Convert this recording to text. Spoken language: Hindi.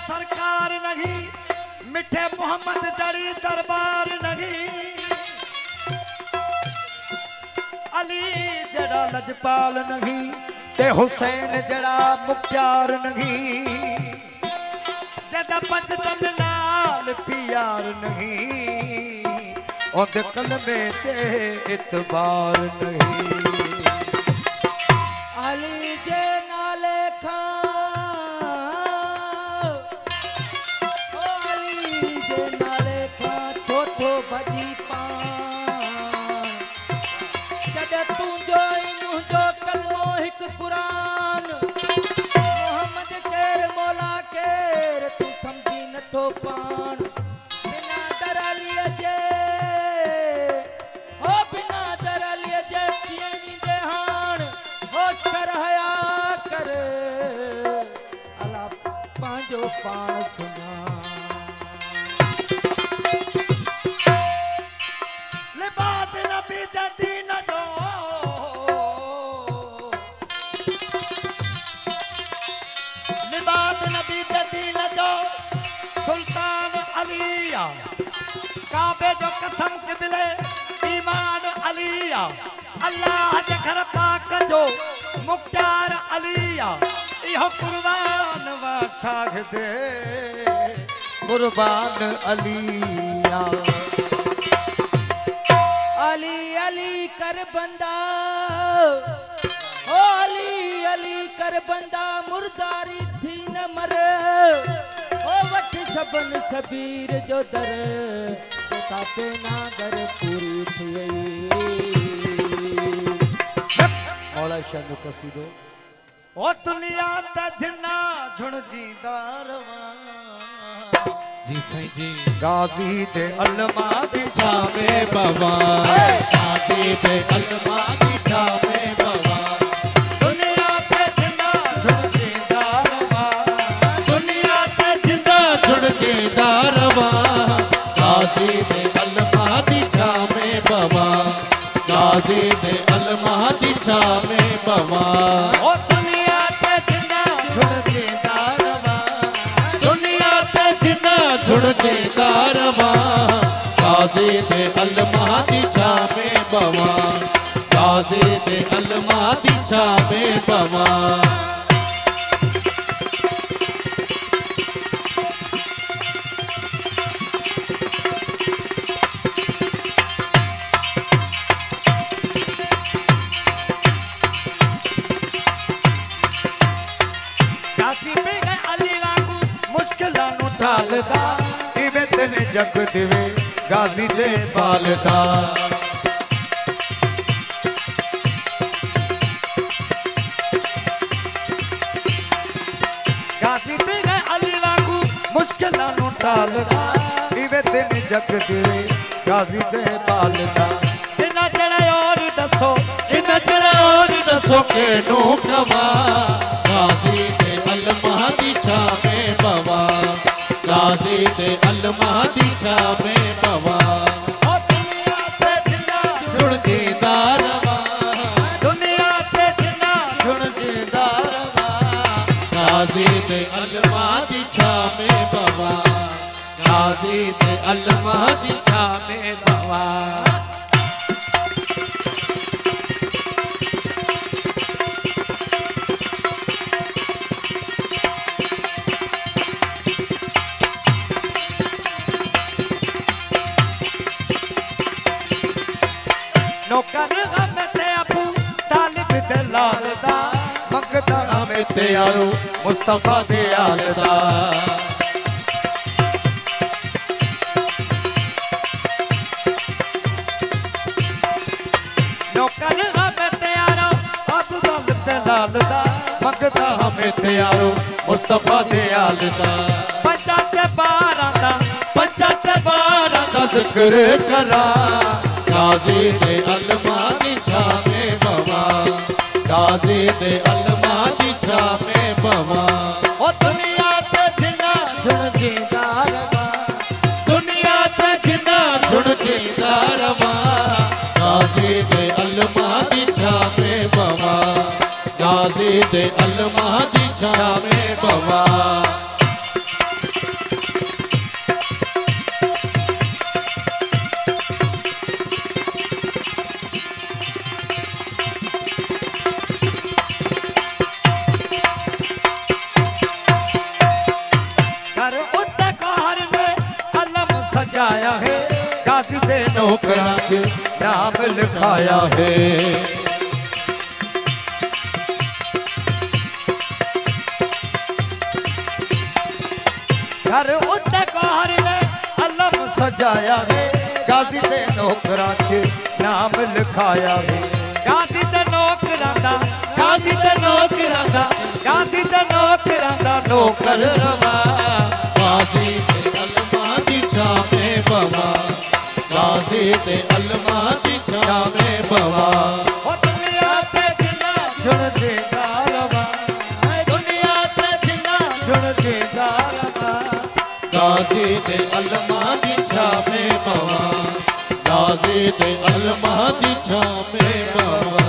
सरकार नहीं, मिठे मोहम्मद जड़ी दरबार नहीं, अली जड़ा लजपाल नहीं, ते हुसैन जड़ा मुख्तार नहीं, जदा पंजतन नाल प्यार नहीं, ओदे कलमे ते इतबार नहीं। अली जे नाले भजी पान जॾहिं तुंहिंजो मुंहिंजो कलमो हिकु क़ुरान मोहम्मद केर मौला केर तूं सम्झी नथो पान बिना दर अलीअ जे हो बिना दर अलीअ जे कीअं ईंदे हाण होश कर हया कर अला पंहिंजो पाण सुञाण। सुल्तान अलिया काबे जो कसम किबले ईमान अलिया अल्लाह जे घर पाक जो मुख्तार अलिया इहो कुर्बान वा सागदे कुर्बान अलिया। अली अली कर बंदा ओ अली अली कर बंदा मुर्दारी थी न मरे ओ वठ सबन सबीर जो दर तो ताते ना दर पूरी थी मौला शाह कसीदो ओ दुनिया ता जिन्ना झुण जी दारवा जी सही जी गाजी दे अलमा दी छावे बाबा गाजी दे अलमा दी छावे बाबा दुनिया ते जिन्ना झुण जी दारवा दुनिया ते जिन्ना झुण जी दारवा गाजी दे अलमा दी छावे बाबा गाजी दे अलमा दी छावे बाबा ओ दुनिया ते जिन्ना झुण जी दारवा दुनिया ते जिन्ना झुण जी दारवा गाजी दे अलमा दी छावे बाबा गाजी दे अलमा दी छावे बाबा। इवे तेने जग दिवे गाजी दे पालदा गाजी पे गए अली वांगू मुश्किलां नु टालदा इवे तेने जग दिवे गाजी दे पालदा इना जड़े और दसो के नो कवा गाजी दे अलमा दी छावे बाबा गाजी दे अलमा दी छावे बाबा ओ दुनिया ते जिन्ना झुण जी दारवा दुनिया ते जिन्ना झुण जी दारवा गाजी दे अलमा दी छावे बाबा गाजी दे अलमा दी छावे बाबा। नौकर हमें ते अबू तालिब दे लाल दा मंगदा हमें में तैयारो मुस्तफा दे आल दा नौकर हमें तैयारो अफजल ते लाल दा मंगदा हमें तैयारो मुस्तफा दे आल दा पंचाते बारां दा जिक्र करा गाजी दे अलमा दी छां में बवा गाजी दे अलमा दी छां में बवा ओ दुनिया ते जिन्ना जुड़ जींदा रवा दुनिया ते जिन्ना जुड़ जींदा रवा गाजी दे अलमा दी छां में बवा गाजी दे अलमा दी छां में बवा सजाया है गाजी दे नौकरां च नाम लिखाया है घर उत्ते कोहर ने अलम सजाया है गाजी दे नौकरां च नाम लिखाया है गाजी दे नौकरां दा गाजी दे नौकरां दा गाजी दे नौकरां दा नौकर रवा गाजी दे अलमा दी छां में बवा गाजी दे अलमा दी छां में बवा ओ दुनिया ते जिन्ना जुड़ जेदा रवा दुनिया ते जिन्ना जुड़ जेदा रवा गाजी दे अलमा दी छां में बवा गाजी दे अलमा दी छां में बवा